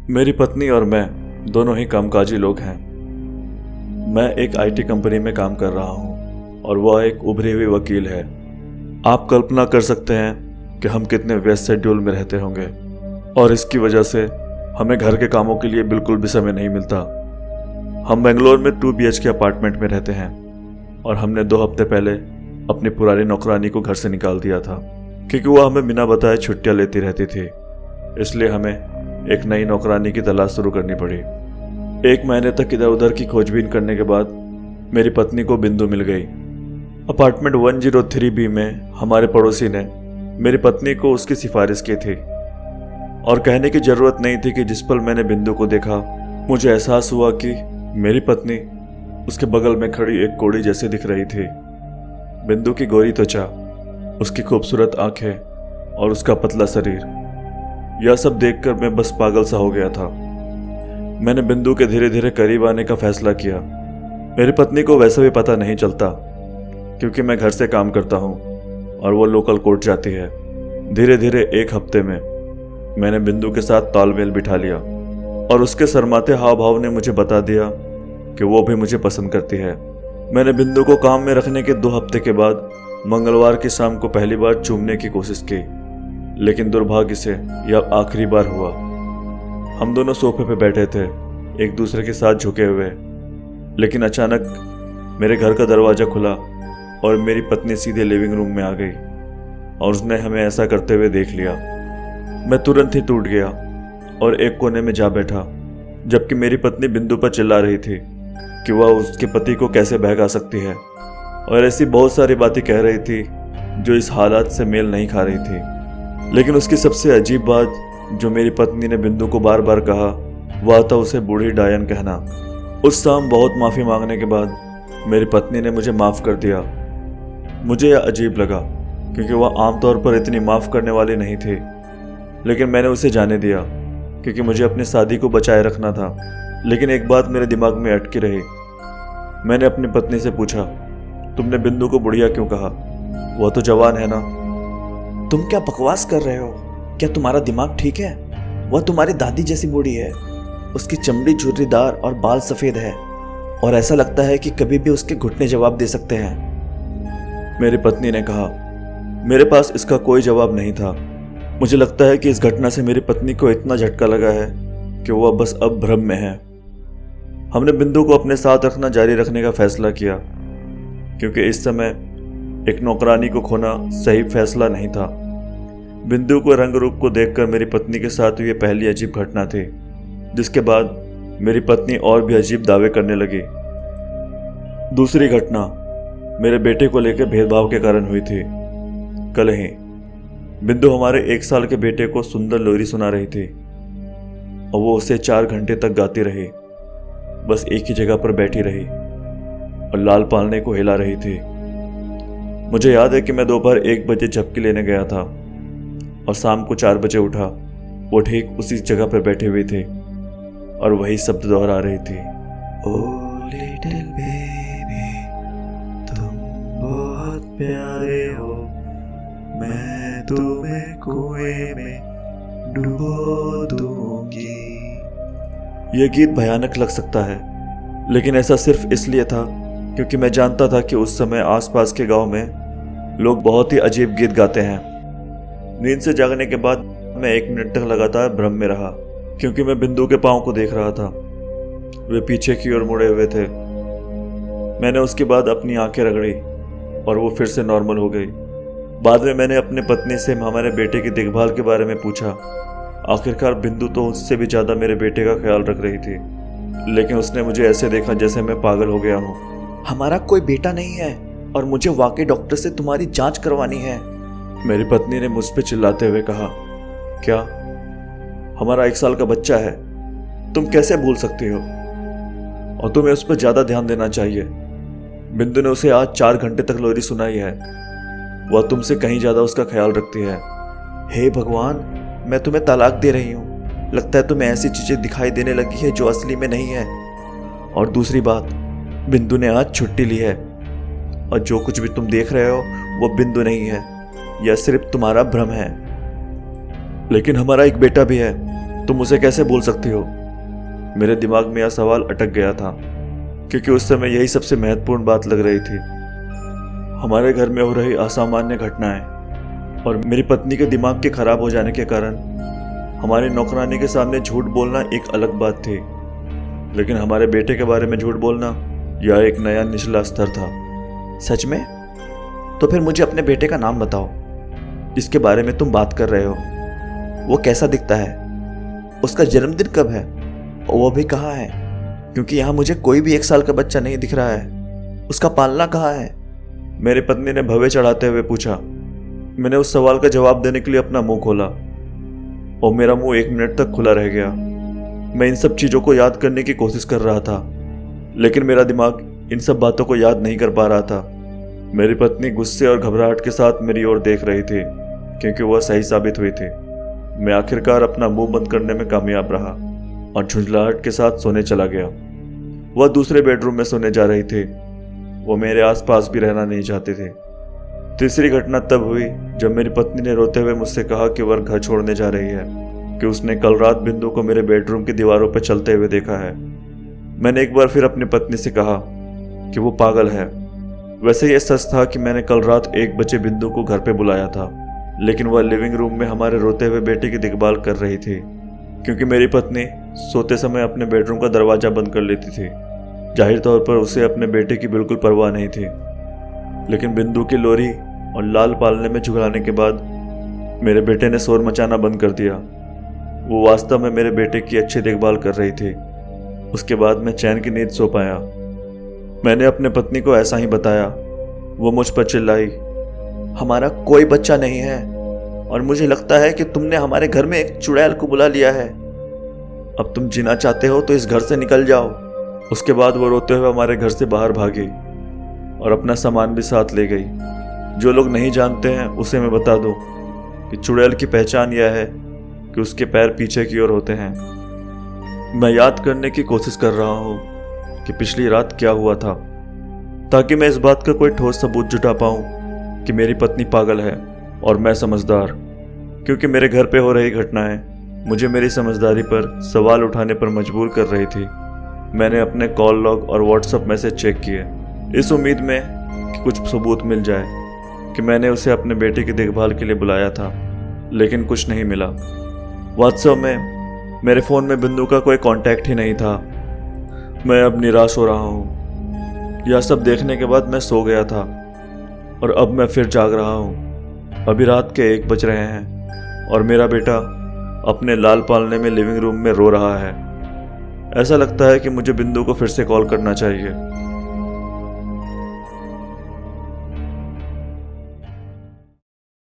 मेरी पत्नी और मैं दोनों ही कामकाजी लोग हैं। मैं एक आईटी कंपनी में काम कर रहा हूं और वह एक उभरी हुई वकील है। आप कल्पना कर सकते हैं कि हम कितने व्यस्त शेड्यूल में रहते होंगे और इसकी वजह से हमें घर के कामों के लिए बिल्कुल भी समय नहीं मिलता। हम बेंगलोर में 2 BHK अपार्टमेंट में रहते हैं और हमने 2 हफ्ते पहले अपनी पुरानी नौकरानी को घर से निकाल दिया था क्योंकि वह हमें बिना बताए छुट्टियां लेती रहती थी। इसलिए हमें एक नई नौकरानी की तलाश शुरू करनी पड़ी। 1 महीने तक इधर उधर की खोजबीन करने के बाद मेरी पत्नी को बिंदु मिल गई। अपार्टमेंट 103B में हमारे पड़ोसी ने मेरी पत्नी को उसकी सिफारिश की थी और कहने की ज़रूरत नहीं थी कि जिस पल मैंने बिंदु को देखा मुझे एहसास हुआ कि मेरी पत्नी उसके बगल में खड़ी एक कोड़ी जैसी दिख रही थी। बिंदु की गोरी त्वचा, उसकी खूबसूरत आंखें और उसका पतला शरीर, यह सब देखकर मैं बस पागल सा हो गया था। मैंने बिंदु के धीरे धीरे करीब आने का फैसला किया। मेरी पत्नी को वैसे भी पता नहीं चलता क्योंकि मैं घर से काम करता हूँ और वो लोकल कोर्ट जाती है। धीरे धीरे 1 हफ्ते में मैंने बिंदु के साथ तालमेल बिठा लिया और उसके शर्माते हाव भाव ने मुझे बता दिया कि वो भी मुझे पसंद करती है। मैंने बिंदु को काम में रखने के 2 हफ्ते के बाद मंगलवार की शाम को पहली बार चूमने की कोशिश की, लेकिन दुर्भाग्य से यह आखिरी बार हुआ। हम दोनों सोफे पे बैठे थे, एक दूसरे के साथ झुके हुए, लेकिन अचानक मेरे घर का दरवाज़ा खुला और मेरी पत्नी सीधे लिविंग रूम में आ गई और उसने हमें ऐसा करते हुए देख लिया। मैं तुरंत ही टूट गया और एक कोने में जा बैठा, जबकि मेरी पत्नी बिंदु पर चिल्ला रही थी कि वह उसके पति को कैसे बहका सकती है और ऐसी बहुत सारी बातें कह रही थी जो इस हालात से मेल नहीं खा रही थी। लेकिन उसकी सबसे अजीब बात जो मेरी पत्नी ने बिंदु को बार बार कहा वह था उसे बूढ़ी डायन कहना। उस शाम बहुत माफ़ी मांगने के बाद मेरी पत्नी ने मुझे माफ़ कर दिया। मुझे यह अजीब लगा क्योंकि वह आमतौर पर इतनी माफ़ करने वाली नहीं थी, लेकिन मैंने उसे जाने दिया क्योंकि मुझे अपनी शादी को बचाए रखना था। लेकिन एक बात मेरे दिमाग में अटकी रही। मैंने अपनी पत्नी से पूछा, तुमने बिंदु को बुढ़िया क्यों कहा? वह तो जवान है ना। तुम क्या बकवास कर रहे हो? क्या तुम्हारा दिमाग ठीक है? वह तुम्हारी दादी जैसी बूढ़ी है। उसकी चमड़ी झुर्रीदार और बाल सफ़ेद है और ऐसा लगता है कि कभी भी उसके घुटने जवाब दे सकते हैं। मेरी पत्नी ने कहा। मेरे पास इसका कोई जवाब नहीं था। मुझे लगता है कि इस घटना से मेरी पत्नी को इतना झटका लगा है कि वह बस अब भ्रम में है। हमने बिंदु को अपने साथ रखना जारी रखने का फैसला किया क्योंकि इस समय एक नौकरानी को खोना सही फैसला नहीं था। बिंदु को रंग रूप को देखकर मेरी पत्नी के साथ हुई पहली अजीब घटना थी, जिसके बाद मेरी पत्नी और भी अजीब दावे करने लगी। दूसरी घटना मेरे बेटे को लेकर भेदभाव के कारण हुई थी। कल ही बिंदु हमारे 1 साल के बेटे को सुंदर लोरी सुना रही थी और वो उसे 4 घंटे तक गाती रही। बस एक ही जगह पर बैठी रही और लाल पालने को हिला रही थी। मुझे याद है कि मैं दोपहर 1 बजे झपकी लेने गया था और शाम को 4 बजे उठा। वो ठीक उसी जगह पर बैठी हुई थी और वही शब्द दोहरा रही थी, ओ लिटिल बेबी तुम बहुत प्यारे हो, मैं तुम्हें कुएं में डुबो दूंगी। यह गीत भयानक लग सकता है, लेकिन ऐसा सिर्फ इसलिए था क्योंकि मैं जानता था कि उस समय आसपास के गांव में लोग बहुत ही अजीब गीत गाते हैं। नींद से जागने के बाद मैं 1 मिनट तक लगातार भ्रम में रहा क्योंकि मैं बिंदु के पाँव को देख रहा था। वे पीछे की ओर मुड़े हुए थे। मैंने उसके बाद अपनी आंखें रगड़ी और वो फिर से नॉर्मल हो गई। बाद में मैंने अपने पत्नी से हमारे बेटे की देखभाल के बारे में पूछा। आखिरकार बिंदु तो उससे भी ज़्यादा मेरे बेटे का ख्याल रख रही थी, लेकिन उसने मुझे ऐसे देखा जैसे मैं पागल हो गया हूँ। हमारा कोई बेटा नहीं है और मुझे वाकई डॉक्टर से तुम्हारी जांच करवानी है, मेरी पत्नी ने मुझ पर चिल्लाते हुए कहा। क्या? हमारा 1 साल का बच्चा है, तुम कैसे भूल सकती हो? और तुम्हें उस पर ज़्यादा ध्यान देना चाहिए। बिंदु ने उसे आज 4 घंटे तक लोरी सुनाई है। वह तुमसे कहीं ज़्यादा उसका ख्याल रखती है। हे भगवान, मैं तुम्हें तलाक दे रही हूँ। लगता है तुम्हें ऐसी चीज़ें दिखाई देने लगी है जो असली में नहीं है। और दूसरी बात, बिंदु ने आज छुट्टी ली है और जो कुछ भी तुम देख रहे हो वो बिंदु नहीं है, यह सिर्फ तुम्हारा भ्रम है। लेकिन हमारा एक बेटा भी है। तुम उसे कैसे भूल सकती हो? मेरे दिमाग में यह सवाल अटक गया था, क्योंकि उस समय यही सबसे महत्वपूर्ण बात लग रही थी। हमारे घर में हो रही असामान्य घटनाएं और मेरी पत्नी के दिमाग के खराब हो जाने के कारण हमारी नौकरानी के सामने झूठ बोलना एक अलग बात थी, लेकिन हमारे बेटे के बारे में झूठ बोलना यह एक नया निचला स्तर था। सच में? तो फिर मुझे अपने बेटे का नाम बताओ जिसके बारे में तुम बात कर रहे हो। वो कैसा दिखता है? उसका जन्मदिन कब है? और वो भी कहाँ है? क्योंकि यहाँ मुझे कोई भी 1 साल का बच्चा नहीं दिख रहा है। उसका पालना कहाँ है? मेरी पत्नी ने भव्य चढ़ाते हुए पूछा। मैंने उस सवाल का जवाब देने के लिए अपना मुंह खोला और मेरा मुंह 1 मिनट तक खुला रह गया। मैं इन सब चीज़ों को याद करने की कोशिश कर रहा था, लेकिन मेरा दिमाग इन सब बातों को याद नहीं कर पा रहा था। मेरी पत्नी गुस्से और घबराहट के साथ मेरी ओर देख रही थी, क्योंकि वह सही साबित हुई थी। मैं आखिरकार अपना मुंह बंद करने में कामयाब रहा और झुंझलाहट के साथ सोने चला गया। वह दूसरे बेडरूम में सोने जा रही थी। वो मेरे आसपास भी रहना नहीं चाहती थी। तीसरी घटना तब हुई जब मेरी पत्नी ने रोते हुए मुझसे कहा कि वह घर छोड़ने जा रही है, कि उसने कल रात बिंदु को मेरे बेडरूम की दीवारों पर चलते हुए देखा है। मैंने एक बार फिर अपनी पत्नी से कहा कि वो पागल है। वैसे यह सच था कि मैंने कल रात 1 बजे बिंदु को घर पे बुलाया था, लेकिन वह लिविंग रूम में हमारे रोते हुए बेटे की देखभाल कर रही थी, क्योंकि मेरी पत्नी सोते समय अपने बेडरूम का दरवाज़ा बंद कर लेती थी। जाहिर तौर पर उसे अपने बेटे की बिल्कुल परवाह नहीं थी। लेकिन बिंदु की लोरी और लाल पालने में झुकलाने के बाद मेरे बेटे ने शोर मचाना बंद कर दिया। वो वास्तव में मेरे बेटे की अच्छी देखभाल कर रही थी। उसके बाद मैं चैन की नींद सो पाया। मैंने अपने पत्नी को ऐसा ही बताया। वो मुझ पर चिल्लाई, हमारा कोई बच्चा नहीं है और मुझे लगता है कि तुमने हमारे घर में एक चुड़ैल को बुला लिया है। अब तुम जीना चाहते हो तो इस घर से निकल जाओ। उसके बाद वो रोते हुए हमारे घर से बाहर भागी और अपना सामान भी साथ ले गई। जो लोग नहीं जानते हैं उसे मैं बता दूं कि चुड़ैल की पहचान यह है कि उसके पैर पीछे की ओर होते हैं। मैं याद करने की कोशिश कर रहा हूँ कि पिछली रात क्या हुआ था, ताकि मैं इस बात का कोई ठोस सबूत जुटा पाऊँ कि मेरी पत्नी पागल है और मैं समझदार, क्योंकि मेरे घर पे हो रही घटनाएं मुझे मेरी समझदारी पर सवाल उठाने पर मजबूर कर रही थी। मैंने अपने कॉल लॉग और व्हाट्सएप मैसेज चेक किए, इस उम्मीद में कि कुछ सबूत मिल जाए कि मैंने उसे अपने बेटे की देखभाल के लिए बुलाया था, लेकिन कुछ नहीं मिला। व्हाट्सएप में मेरे फ़ोन में बिंदु का कोई कांटेक्ट ही नहीं था। मैं अब निराश हो रहा हूँ। यह सब देखने के बाद मैं सो गया था और अब मैं फिर जाग रहा हूँ। अभी रात के 1 बज रहे हैं और मेरा बेटा अपने लाल पालने में लिविंग रूम में रो रहा है। ऐसा लगता है कि मुझे बिंदु को फिर से कॉल करना चाहिए।